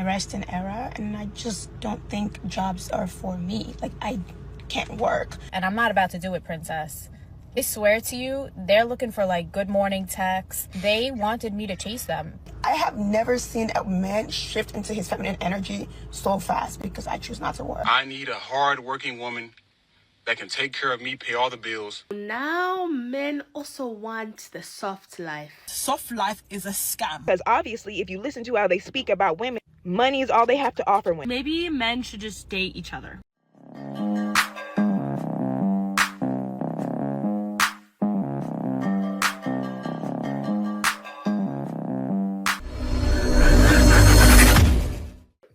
resting era, and I just don't think jobs are for me. Like, I can't work. And I'm not about to do it, princess. I swear to you, they're looking for like good morning texts. They wanted me to chase them. I have never seen a man shift into his feminine energy so fast because I choose not to work. I need a hard-working woman that can take care of me, pay all the bills. Now men also want the soft life. Soft life is a scam. Because obviously, if you listen to how they speak about women, money is all they have to offer women. Maybe men should just date each other.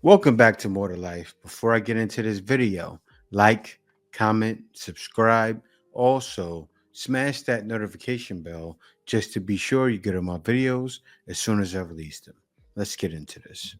Welcome back to More to Life. Before I get into this video, like, comment, subscribe. Also, smash that notification bell just to be sure you get all my videos as soon as I release them. Let's get into this.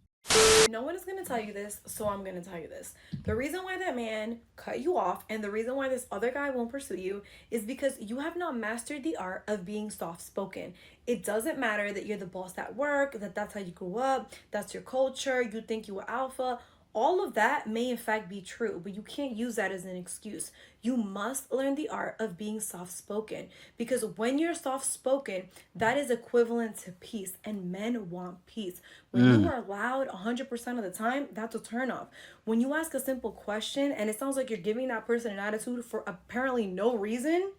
No one is going to tell you this, so I'm going to tell you this. The reason why that man cut you off and the reason why this other guy won't pursue you is because you have not mastered the art of being soft-spoken. It doesn't matter that you're the boss at work, that's how you grew up, that's your culture, you think you were alpha. All of that may in fact be true, but you can't use that as an excuse. You must learn the art of being soft-spoken, because when you're soft-spoken, that is equivalent to peace, and men want peace. When you are loud 100% of the time, that's a turnoff. When you ask a simple question and it sounds like you're giving that person an attitude for apparently no reason,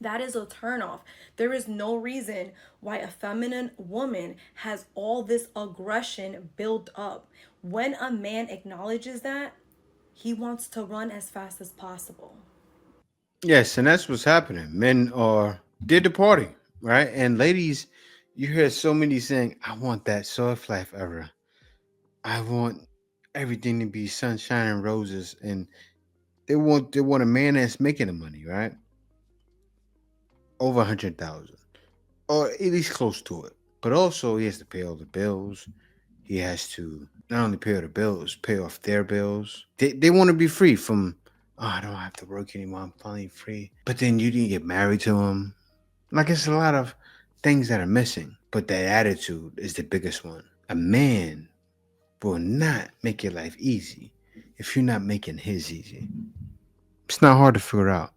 that is a turnoff. There is no reason why a feminine woman has all this aggression built up. When a man acknowledges that, he wants to run as fast as possible. Yes, and that's what's happening. Men did the party, right? And ladies, you hear so many saying, I want that soft life era. I want everything to be sunshine and roses. And they want a man that's making the money, right? Over 100,000, or at least close to it. But also, he has to pay all the bills. He has to not only pay all the bills, pay off their bills. They want to be free from, I don't have to work anymore. I'm finally free. But then you didn't get married to him. Like, it's a lot of things that are missing. But that attitude is the biggest one. A man will not make your life easy if you're not making his easy. It's not hard to figure out.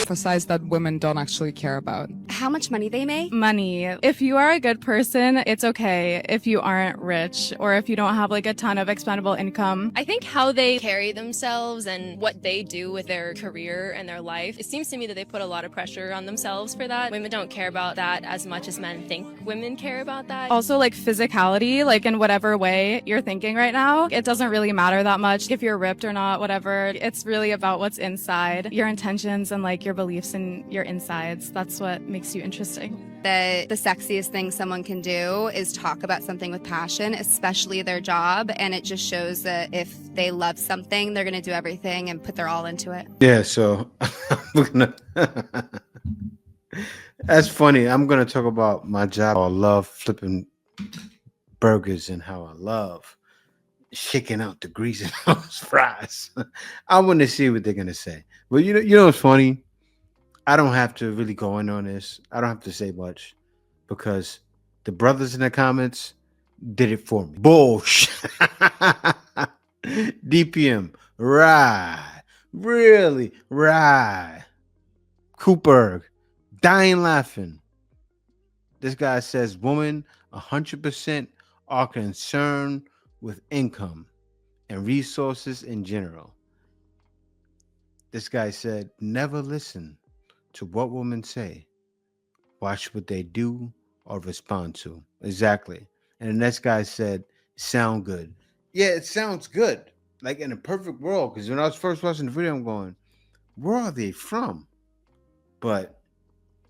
Emphasize that women don't actually care about how much money they make. Money. If you are a good person, it's okay if you aren't rich or if you don't have like a ton of expendable income. I think how they carry themselves and what they do with their career and their life, it seems to me that they put a lot of pressure on themselves for that. Women don't care about that as much as men think women care about that. Also, like physicality, like in whatever way you're thinking right now, it doesn't really matter that much if you're ripped or not, whatever. It's really about what's inside, your intentions and like your beliefs and your insides. That's what makes you interesting. The sexiest thing someone can do is talk about something with passion, especially their job, and it just shows that if they love something, they're going to do everything and put their all into it. Yeah, so that's funny. I'm going to talk about my job. I love flipping burgers and how I love shaking out the grease in those fries. I want to see what they're going to say. But you know what's funny? I don't have to really go in on this. I don't have to say much because the brothers in the comments did it for me. Bullshit. DPM. Right. Really? Right. Cooperg. Dying laughing. This guy says women 100% are concerned with income and resources in general. This guy said, never listen to what women say. Watch what they do or respond to. Exactly. And the next guy said, sound good. Yeah, it sounds good. Like in a perfect world. Because when I was first watching the video, I'm going, where are they from? But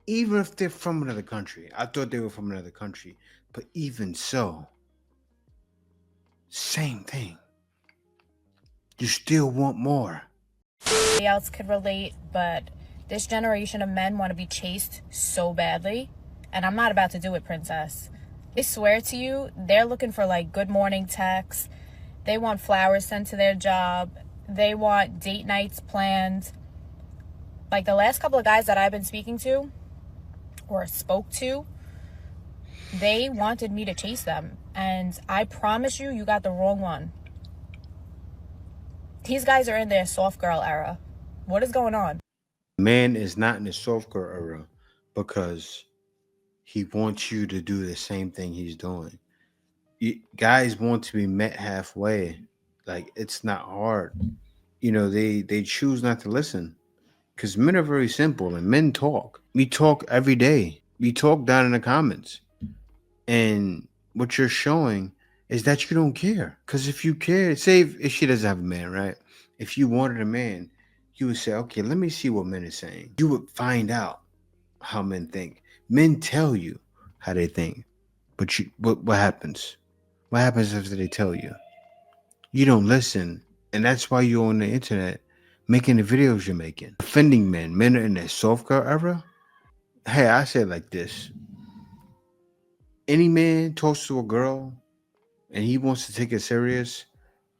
even if they're from another country, I thought they were from another country. But even so, same thing. You still want more. Nobody else could relate, but this generation of men want to be chased so badly. And I'm not about to do it, princess. I swear to you, they're looking for like good morning texts. They want flowers sent to their job. They want date nights planned. Like the last couple of guys that I've been speaking to or spoke to, they wanted me to chase them. And I promise you, you got the wrong one. These guys are in their soft girl era. What is going on? Man is not in the soft girl era because he wants you to do the same thing he's doing. Guys want to be met halfway. Like, it's not hard. They choose not to listen because men are very simple and men talk. We talk every day. We talk down in the comments. And what you're showing is that you don't care. Because if you cared, say if she doesn't have a man, right? If you wanted a man, you would say, okay, let me see what men are saying. You would find out how men think. Men tell you how they think. But what happens? What happens after they tell you? You don't listen. And that's why you're on the internet making the videos you're making. Offending men. Men are in their soft girl era. Hey, I say it like this. Any man talks to a girl and he wants to take it serious,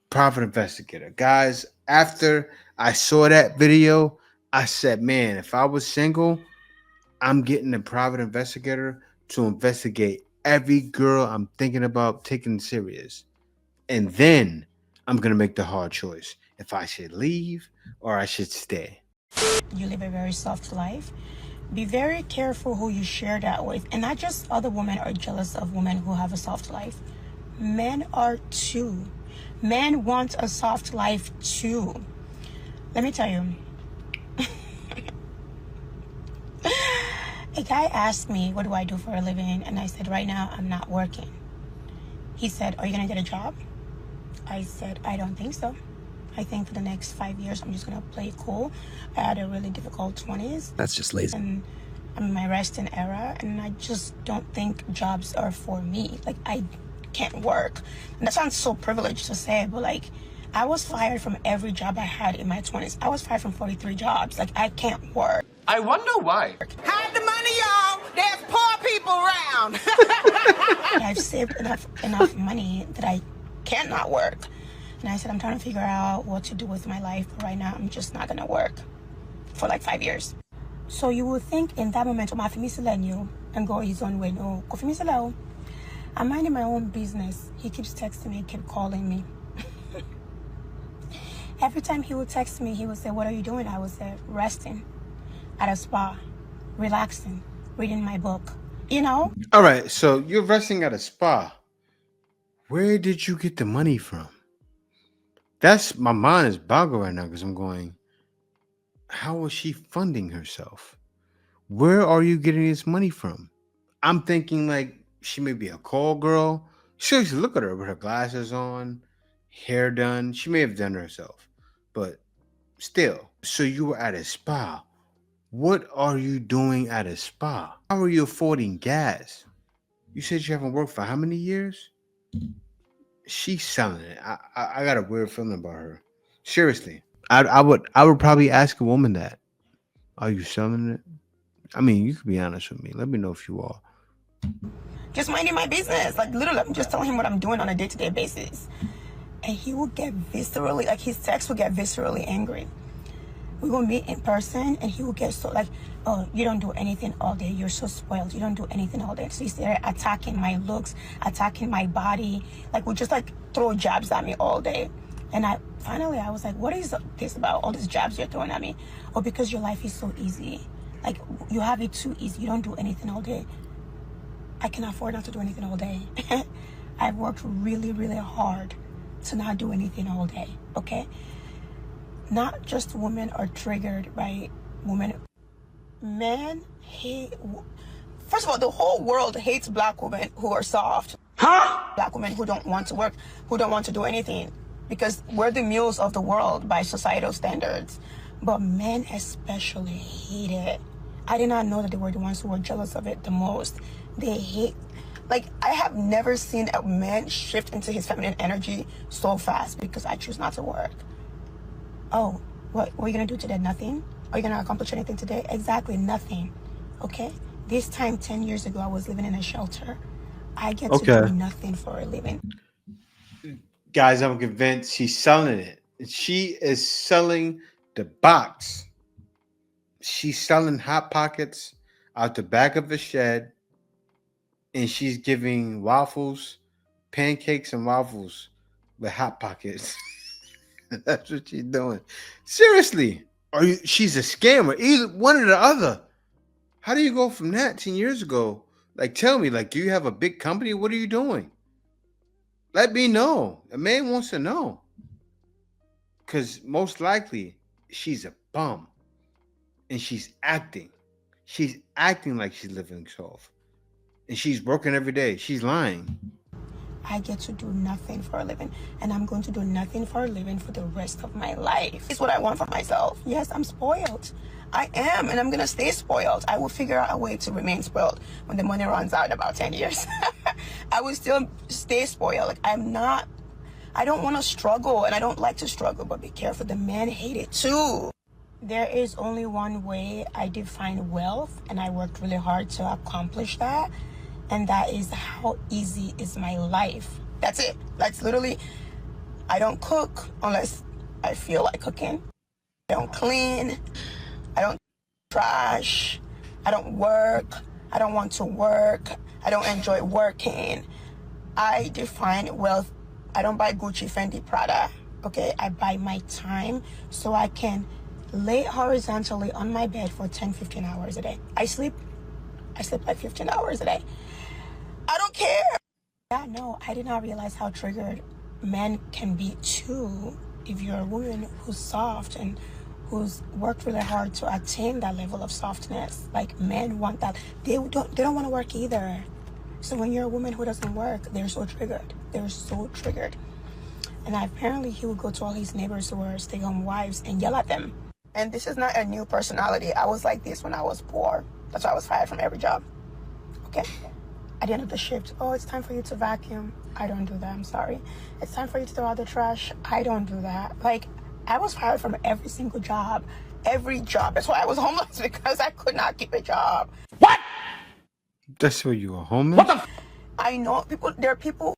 private investigator. Guys, after I saw that video, I said, man, if I was single, I'm getting a private investigator to investigate every girl I'm thinking about taking serious. And then I'm going to make the hard choice if I should leave or I should stay. You live a very soft life. Be very careful who you share that with. And not just other women are jealous of women who have a soft life. Men are too. Men want a soft life too. Let me tell you. A guy asked me, what do I do for a living? And I said, right now, I'm not working. He said, are you going to get a job? I said, I don't think so. I think for the next 5 years, I'm just going to play cool. I had a really difficult 20s. That's just lazy. And I'm in my resting era, and I just don't think jobs are for me. Like, I can't work. And that sounds so privileged to say, but like, I was fired from every job I had in my 20s. I was fired from 43 jobs. Like, I can't work. I wonder why. Hide the money, y'all. There's poor people around. I've saved enough money that I cannot work. And I said, I'm trying to figure out what to do with my life. But right now, I'm just not going to work for like 5 years. So you would think in that moment, and go his own way. No, I'm minding my own business. He keeps texting me, keep calling me. Every time he would text me, he would say, what are you doing? I would say, resting at a spa, relaxing, reading my book, All right, so you're resting at a spa. Where did you get the money from? My mind is boggled right now because I'm going, how is she funding herself? Where are you getting this money from? I'm thinking like she may be a call girl. Seriously, look at her with her glasses on, hair done. She may have done it herself, but still. So you were at a spa. What are you doing at a spa? How are you affording gas? You said you haven't worked for how many years? She's selling it. I got a weird feeling about her. Seriously, I would probably ask a woman that. Are you selling it? I mean, you could be honest with me. Let me know if you are. Just minding my business. Like, literally, I'm just telling him what I'm doing on a day-to-day basis. And he will get viscerally, like his text will get viscerally angry. We will meet in person and he will get so like, oh, you don't do anything all day. You're so spoiled. You don't do anything all day. So he's there attacking my looks, attacking my body. Like, we just like throw jabs at me all day. And I was like, what is this about? All these jabs you're throwing at me? Oh, because your life is so easy. Like, you have it too easy. You don't do anything all day. I can afford not to do anything all day. I've worked really, really hard to not do anything all day, okay? Not just women are triggered by women. Men hate... First of all, the whole world hates black women who are soft. Huh? Black women who don't want to work, who don't want to do anything. Because we're the mules of the world by societal standards. But men especially hate it. I did not know that they were the ones who were jealous of it the most. They hate... Like, I have never seen a man shift into his feminine energy so fast because I choose not to work. Oh, what are you going to do today? Nothing? Are you going to accomplish anything today? Exactly, nothing. Okay? This time, 10 years ago, I was living in a shelter. I get to do nothing for a living. Guys, I'm convinced she's selling it. She is selling the box. She's selling Hot Pockets out the back of the shed. And she's giving waffles pancakes and waffles with hot pockets. That's what she's doing. Seriously. She's a scammer. Either one or the other. How do you go from that 10 years ago? Like, tell me, like, do you have a big company? What are you doing? Let me know. A man wants to know. Because most likely, she's a bum. And she's acting. She's acting like she's living soft. And she's working every day. She's lying. I get to do nothing for a living, and I'm going to do nothing for a living for the rest of my life. It's what I want for myself. Yes, I'm spoiled. I am, and I'm going to stay spoiled. I will figure out a way to remain spoiled when the money runs out in about 10 years. I will still stay spoiled. Like, I don't want to struggle, and I don't like to struggle, but be careful. The men hate it too. There is only one way I define wealth, and I worked really hard to accomplish that. And that is how easy is my life. That's it. That's literally, I don't cook unless I feel like cooking. I don't clean. I don't trash. I don't work. I don't want to work. I don't enjoy working. I define wealth. I don't buy Gucci, Fendi, Prada. Okay, I buy my time so I can lay horizontally on my bed for 10, 15 hours a day. I sleep like 15 hours a day. I don't care. Yeah, no, I did not realize how triggered men can be too if you're a woman who's soft and who's worked really hard to attain that level of softness. Like, men want that. They don't want to work either. So when you're a woman who doesn't work, they're so triggered. They're so triggered. And apparently he would go to all his neighbors who were stay-home wives and yell at them. And this is not a new personality. I was like this when I was poor. That's why I was fired from every job. Okay. At the end of the shift, oh, it's time for you to vacuum. I don't do that, I'm sorry. It's time for you to throw out the trash. I don't do that. Like, I was fired from every single job. Every job. That's why I was homeless, because I could not keep a job. What? That's why you were homeless? What the I know there are people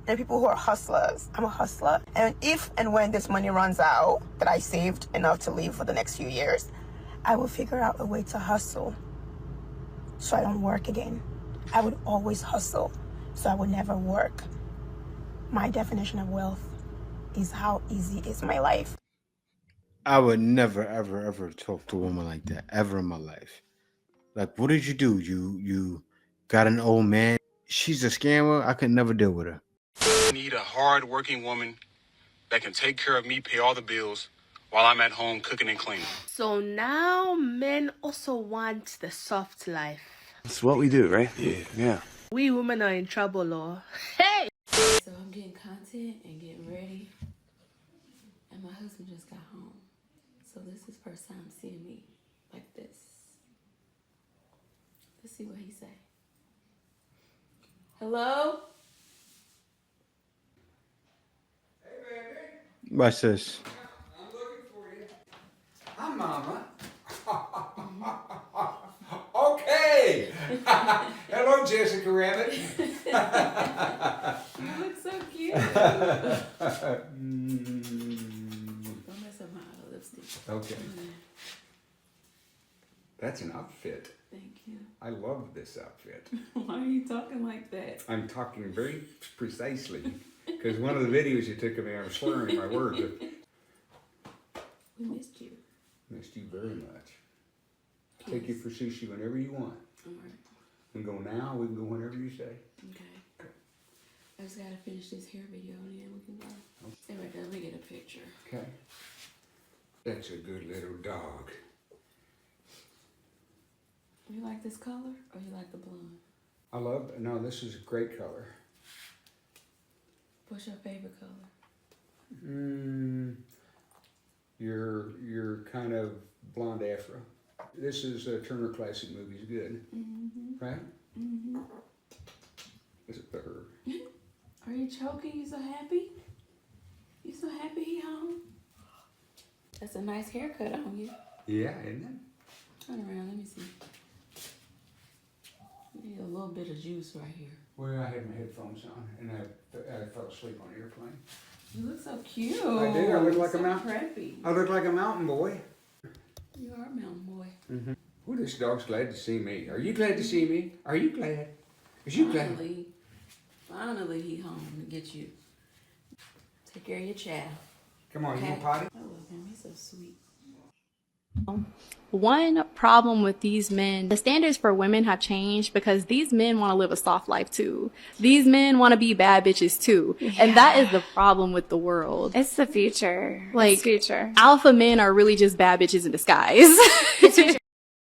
who are hustlers. I'm a hustler. And if and when this money runs out that I saved enough to live for the next few years, I will figure out a way to hustle so I don't work again. I would always hustle so I would never work. My definition of wealth is how easy is my life. I would never, ever, ever talk to a woman like that ever in my life. Like, what did you do? You got an old man? She's a scammer. I could never deal with her. I need a hard-working woman that can take care of me, pay all the bills, while I'm at home cooking and cleaning. So now men also want the soft life. That's what we do, right? Yeah. We women are in trouble, oh. Hey! So I'm getting content and getting ready. And my husband just got home. So this is first time seeing me like this. Let's see what he say. Hello? Watch this. I'm looking for you. Hi, Mama. Okay. Hello, Jessica Rabbit. You look so cute. Don't mess up my lipstick. Okay. That's an outfit. Thank you. I love this outfit. Why are you talking like that? I'm talking very precisely because one of the videos you took of me, I was slurring my words. We missed you. Missed you very much. Take you for sushi whenever you want. All right. We can go now, we can go whenever you say. Okay. I just gotta finish this hair video and then we can go. Stay right there, let me get a picture. Okay. That's a good little dog. You like this color or you like the blonde? I love, no, this is a great color. What's your favorite color? Your kind of blonde afro. This is Turner Classic Movies good, right? Mm-hmm. Is it better? Are you choking? You so happy? You so happy he home? That's a nice haircut on you. Yeah, isn't it? Turn around, let me see. You need a little bit of juice right here. Well, I had my headphones on and I fell asleep on the airplane. You look so cute. I do. I look like so a mountain. Preppy. I look like a mountain boy. You are a mountain boy. Mm-hmm. Well, this dog's glad to see me. Are you glad to see me? Are you glad? Is you glad? Finally, he home to get you. Take care of your child. Come on, Okay? you potty? I love him. He's so sweet. One problem with these men, the standards for women have changed because these men want to live a soft life too. These men want to be bad bitches too. Yeah. And that is the problem with the world. It's the future. Like, it's future. Alpha men are really just bad bitches in disguise.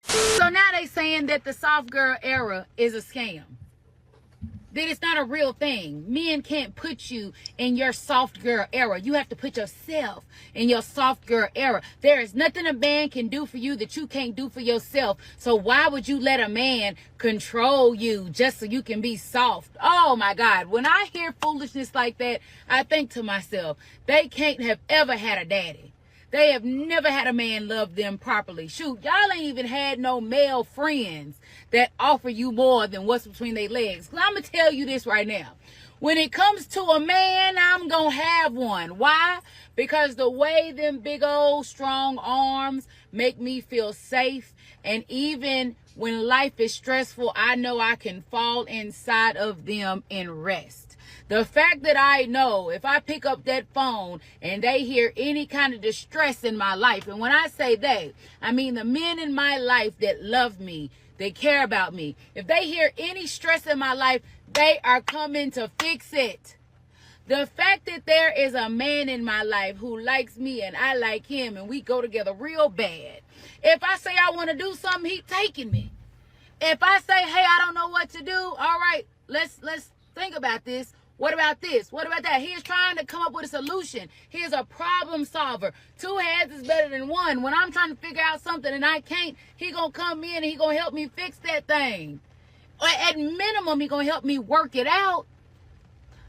So now they saying that the soft girl era is a scam. That it's not a real thing. Men can't put you in your soft girl era. You have to put yourself in your soft girl era. There is nothing a man can do for you that you can't do for yourself. So why would you let a man control you just so you can be soft? Oh my God. When I hear foolishness like that, I think to myself, they can't have ever had a daddy. They have never had a man love them properly. Shoot, y'all ain't even had no male friends that offer you more than what's between their legs. I'm going to tell you this right now. When it comes to a man, I'm going to have one. Why? Because the way them big old strong arms make me feel safe. And even when life is stressful, I know I can fall inside of them and rest. The fact that I know if I pick up that phone and they hear any kind of distress in my life, and when I say they, I mean the men in my life that love me, they care about me. If they hear any stress in my life, they are coming to fix it. The fact that there is a man in my life who likes me and I like him and we go together real bad. If I say I want to do something, he's taking me. If I say, hey, I don't know what to do, all right, let's think about this. What about this? What about that? He is trying to come up with a solution. He is a problem solver. 2 heads is better than 1. When I'm trying to figure out something and I can't, he gonna come in and he gonna help me fix that thing. Or at minimum, he gonna help me work it out.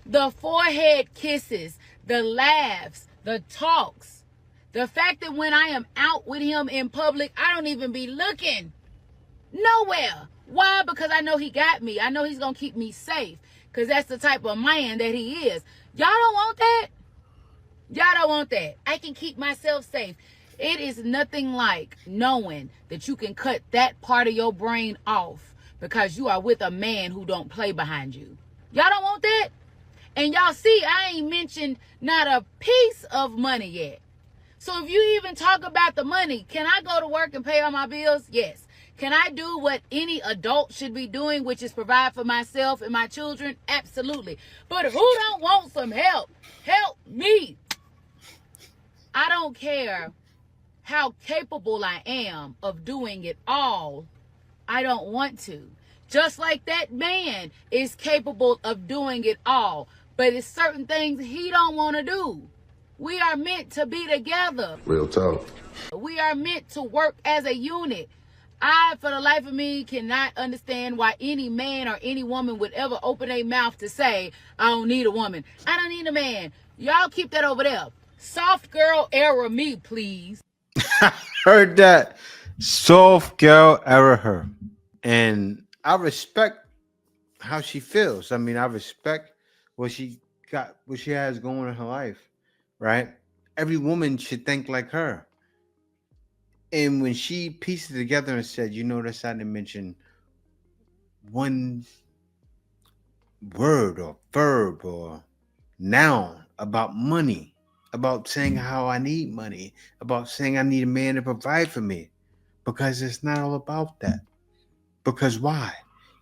The forehead kisses, the laughs, the talks. The fact that when I am out with him in public, I don't even be looking nowhere. Why? Because I know he got me. I know he's gonna keep me safe. Because that's the type of man that he is. Y'all don't want that? Y'all don't want that. I can keep myself safe. It is nothing like knowing that you can cut that part of your brain off because you are with a man who don't play behind you. Y'all don't want that? And y'all see, I ain't mentioned not a piece of money yet. So if you even talk about the money, can I go to work and pay all my bills? Yes. Can I do what any adult should be doing, which is provide for myself and my children? Absolutely. But who don't want some help? Help me. I don't care how capable I am of doing it all. I don't want to. Just like that man is capable of doing it all. But it's certain things he don't want to do. We are meant to be together. Real talk. We are meant to work as a unit. I, for the life of me, cannot understand why any man or any woman would ever open their mouth to say, I don't need a woman. I don't need a man. Y'all keep that over there. Soft girl era me, please. Heard that. Soft girl era her. And I respect how she feels. I mean, I respect what she got, what she has going in her life, right? Every woman should think like her. And when she pieced it together and said, you notice I didn't mention one word or verb or noun about money, about saying how I need money, about saying I need a man to provide for me, because it's not all about that. Because why?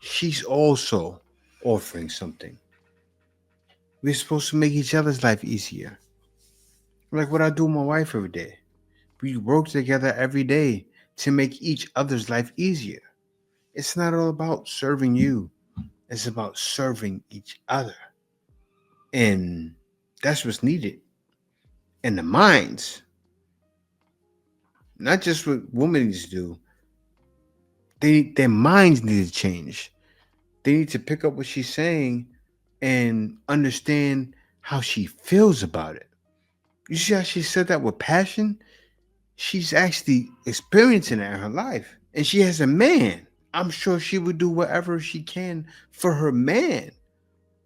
She's also offering something. We're supposed to make each other's life easier. Like what I do with my wife every day. We work together every day to make each other's life easier. It's not all about serving you. It's about serving each other. And that's what's needed. And the minds, not just what women need to do, their minds need to change. They need to pick up what she's saying and understand how she feels about it. You see how she said that with passion? She's actually experiencing it in her life. And she has a man. I'm sure she would do whatever she can for her man.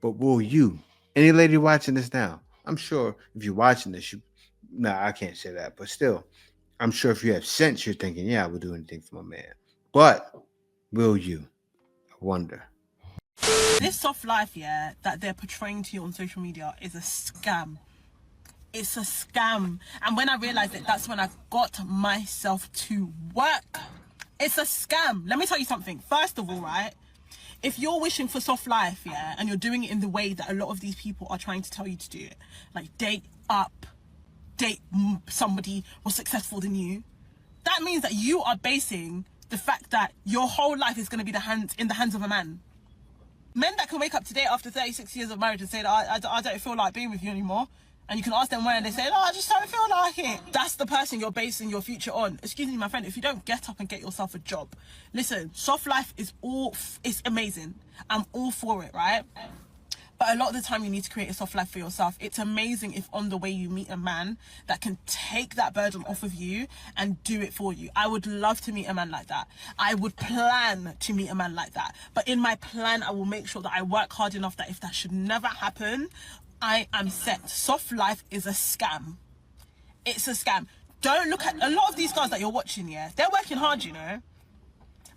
But will you? Any lady watching this now? I'm sure if you're watching this, I can't say that. But still, I'm sure if you have sense, you're thinking, yeah, I would do anything for my man. But will you? I wonder. This soft life, yeah, that they're portraying to you on social media is a scam. It's a scam. And when I realized it, that's when I got myself to work. It's a scam. Let me tell you something. First of all, right, if you're wishing for soft life, yeah, and you're doing it in the way that a lot of these people are trying to tell you to do it, like date up, date somebody more successful than you, that means that you are basing the fact that your whole life is going to be in the hands of a man. Men that can wake up today after 36 years of marriage and say that I don't feel like being with you anymore, and you can ask them why and they say, I just don't feel like it. That's the person you're basing your future on. Excuse me, my friend, if you don't get up and get yourself a job. Listen, soft life is it's amazing. I'm all for it, right? But a lot of the time you need to create a soft life for yourself. It's amazing if on the way you meet a man that can take that burden off of you and do it for you. I would love to meet a man like that. I would plan to meet a man like that. But in my plan, I will make sure that I work hard enough that if that should never happen, I am set. Soft life is a scam. It's a scam. Don't look at a lot of these guys that you're watching, yeah? They're working hard, you know?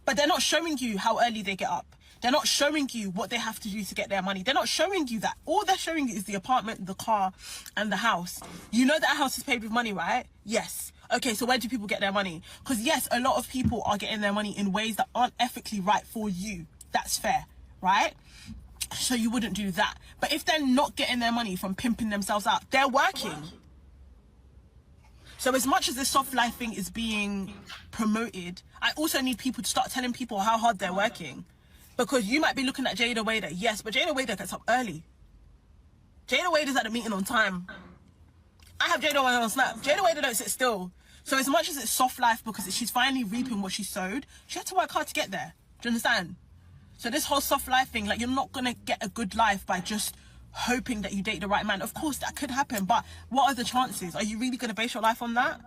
But they're not showing you how early they get up. They're not showing you what they have to do to get their money. They're not showing you that. All they're showing you is the apartment, the car, and the house. You know that house is paid with money, right? Yes. Okay, so where do people get their money? Because yes, a lot of people are getting their money in ways that aren't ethically right for you. That's fair, right? So you wouldn't do that. But if they're not getting their money from pimping themselves out, they're working. So as much as this soft life thing is being promoted, I also need people to start telling people how hard they're working. Because you might be looking at Jada Wader, yes, but Jada Wader gets up early. Jada Wader's at the meeting on time. I have Jada Wader on Snap. Jada Wader don't sit still. So as much as it's soft life because she's finally reaping what she sowed, she had to work hard to get there. Do you understand? So this whole soft life thing, like, you're not going to get a good life by just hoping that you date the right man. Of course, that could happen, but what are the chances? Are you really going to base your life on that?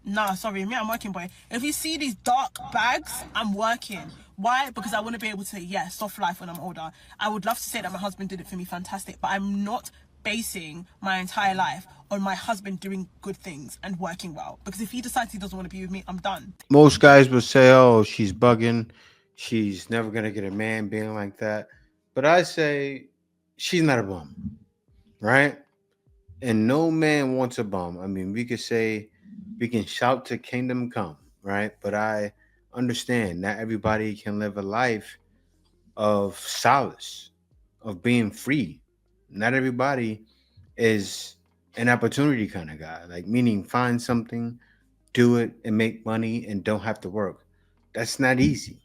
Nah, sorry, me, I'm working, boy. If you see these dark bags, I'm working. Why? Because I want to be able to say, yeah, soft life when I'm older. I would love to say that my husband did it for me, fantastic, but I'm not basing my entire life on my husband doing good things and working well. Because if he decides he doesn't want to be with me, I'm done. Most guys will say, oh, she's bugging. She's never going to get a man being like that. But I say she's not a bum, right? And no man wants a bum. I mean, we could say, we can shout to kingdom come, right? But I understand not everybody can live a life of solace, of being free. Not everybody is an opportunity kind of guy, like meaning find something, do it, and make money and don't have to work. That's not easy.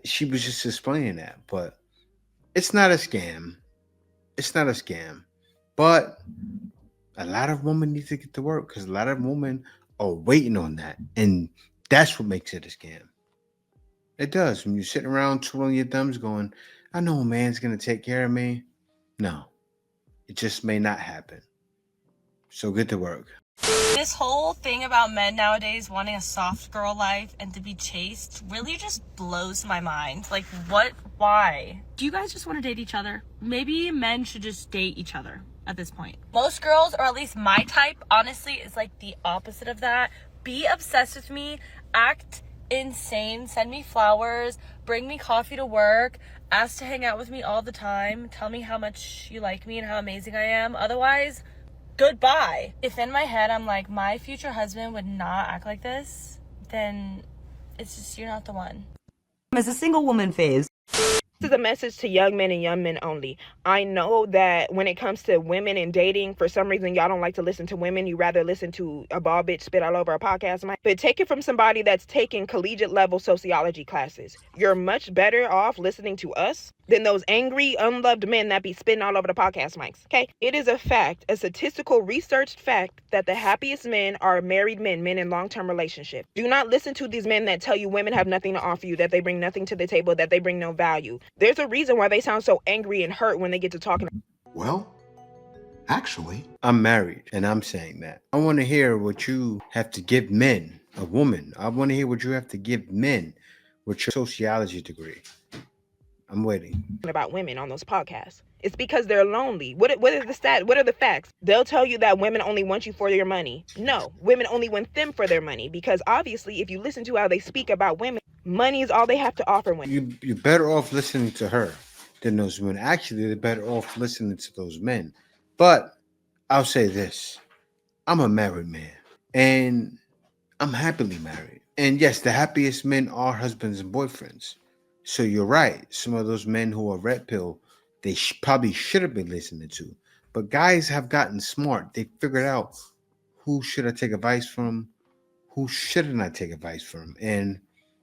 She was just explaining that, but it's not a scam. It's not a scam. But a lot of women need to get to work because a lot of women are waiting on that. And that's what makes it a scam. It does. When you're sitting around twirling your thumbs going, I know a man's going to take care of me. No, it just may not happen. So get to work. This whole thing about men nowadays wanting a soft girl life and to be chased really just blows my mind. Like, what? Why? Do you guys just want to date each other? Maybe men should just date each other at this point. Most girls, or at least my type, honestly, is like the opposite of that. Be obsessed with me, act insane, send me flowers, bring me coffee to work, ask to hang out with me all the time, tell me how much you like me and how amazing I am. Otherwise, goodbye. If in my head I'm like, my future husband would not act like this, then it's just, you're not the one. As a single woman, Fizz. This is a message to young men and young men only. I know that when it comes to women and dating, for some reason y'all don't like to listen to women. You rather listen to a bald bitch spit all over a podcast mic. But take it from somebody that's taking collegiate level sociology classes. You're much better off listening to us than those angry, unloved men that be spitting all over the podcast mics. Okay? It is a fact, a statistical researched fact, that the happiest men are married men in long-term relationships. Do not listen to these men that tell you women have nothing to offer you, that they bring nothing to the table, that they bring no value. There's a reason why they sound so angry and hurt when they get to talking. Well, actually, I'm married and I'm saying that. I want to hear what you have to give men, a woman. I want to hear what you have to give men with your sociology degree. I'm waiting. About women on those podcasts. It's because they're lonely. What is the stat? What are the facts? They'll tell you that women only want you for your money. No, women only want them for their money, because obviously if you listen to how they speak about women, money is all they have to offer women. You're better off listening to her than those women. Actually, they're better off listening to those men. But I'll say this. I'm a married man. And I'm happily married. And yes, the happiest men are husbands and boyfriends. So you're right. Some of those men who are red pill, they probably should have been listening to. But guys have gotten smart. They figured out who should I take advice from, who shouldn't I take advice from. And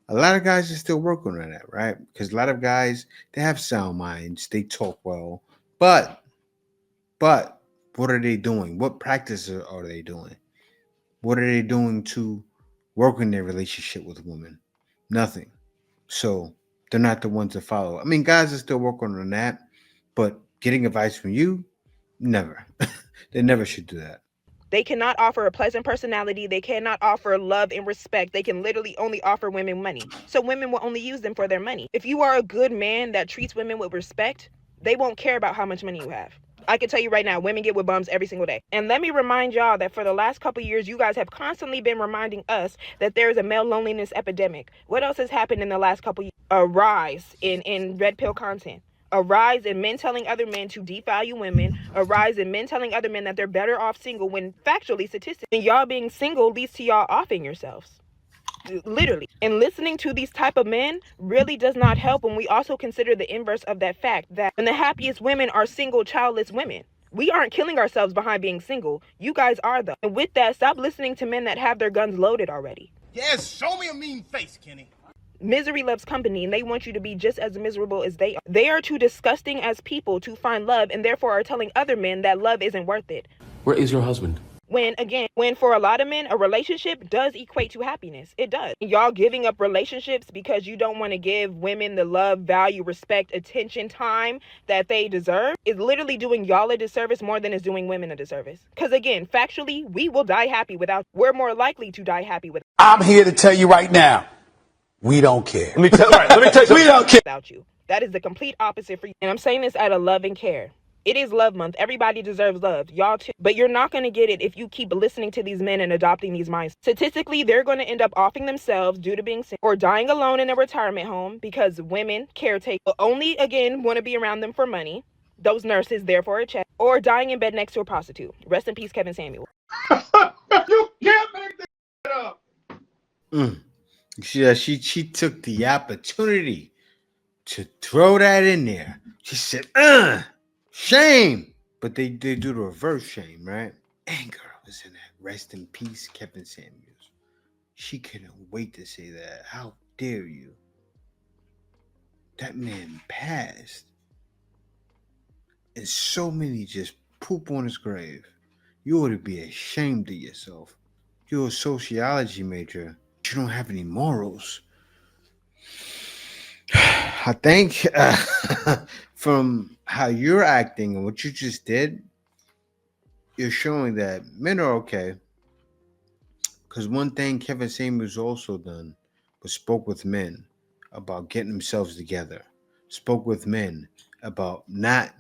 a lot of guys are still working on that, right? Because a lot of guys, they have sound minds. They talk well. But what are they doing? What practices are they doing? What are they doing to work in their relationship with women? Nothing. So they're not the ones to follow. I mean, guys are still working on that, but getting advice from you, never. They never should do that. They cannot offer a pleasant personality. They cannot offer love and respect. They can literally only offer women money. So women will only use them for their money. If you are a good man that treats women with respect, they won't care about how much money you have. I can tell you right now, women get with bums every single day. And let me remind y'all that for the last couple years, you guys have constantly been reminding us that there is a male loneliness epidemic. What else has happened in the last couple years? A rise in red pill content. A rise in men telling other men to devalue women. A rise in men telling other men that they're better off single when factually, statistically, y'all being single leads to y'all offing yourselves. Literally. And listening to these type of men really does not help when we also consider the inverse of that fact, that when the happiest women are single, childless women. We aren't killing ourselves behind being single. You guys are, though. And with that, stop listening to men that have their guns loaded already. Yes, show me a mean face, Kenny. Misery loves company, and they want you to be just as miserable as they are. They are too disgusting as people to find love, and therefore are telling other men that love isn't worth it. Where is your husband? When for a lot of men, a relationship does equate to happiness. It does. Y'all giving up relationships because you don't want to give women the love, value, respect, attention, time that they deserve is literally doing y'all a disservice more than it's doing women a disservice. Because again, factually, we will die happy without, we're more likely to die happy without. I'm here to tell you right now, we don't care. Let me tell you We don't care. Without you. That is the complete opposite for you. And I'm saying this out of love and care. It is love month. Everybody deserves love. Y'all too. But you're not going to get it if you keep listening to these men and adopting these minds. Statistically, they're going to end up offing themselves due to being sick or dying alone in a retirement home because women, caretakers, only again want to be around them for money. Those nurses there for a check, or dying in bed next to a prostitute. Rest in peace, Kevin Samuel. You can't make this up. She took the opportunity to throw that in there. She said, shame. But they do the reverse shame, right? Anger was in that. Rest in peace, Kevin Samuels. She couldn't wait to say that. How dare you? That man passed. And so many just poop on his grave. You ought to be ashamed of yourself. You're a sociology major. You don't have any morals. I think from how you're acting and what you just did, you're showing that men are okay. Because one thing Kevin Samuels also done was spoke with men about getting themselves together. Spoke with men about not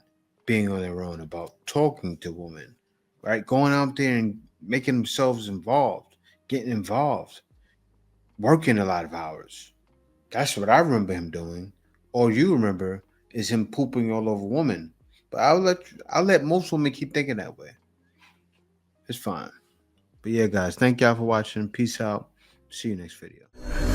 being on their own, about talking to women, right? Going out there and making themselves involved, getting involved, working a lot of hours. That's what I remember him doing. All you remember is him pooping all over women. But I'll let most women keep thinking that way. It's fine. But yeah, guys, thank y'all for watching. Peace out. See you next video.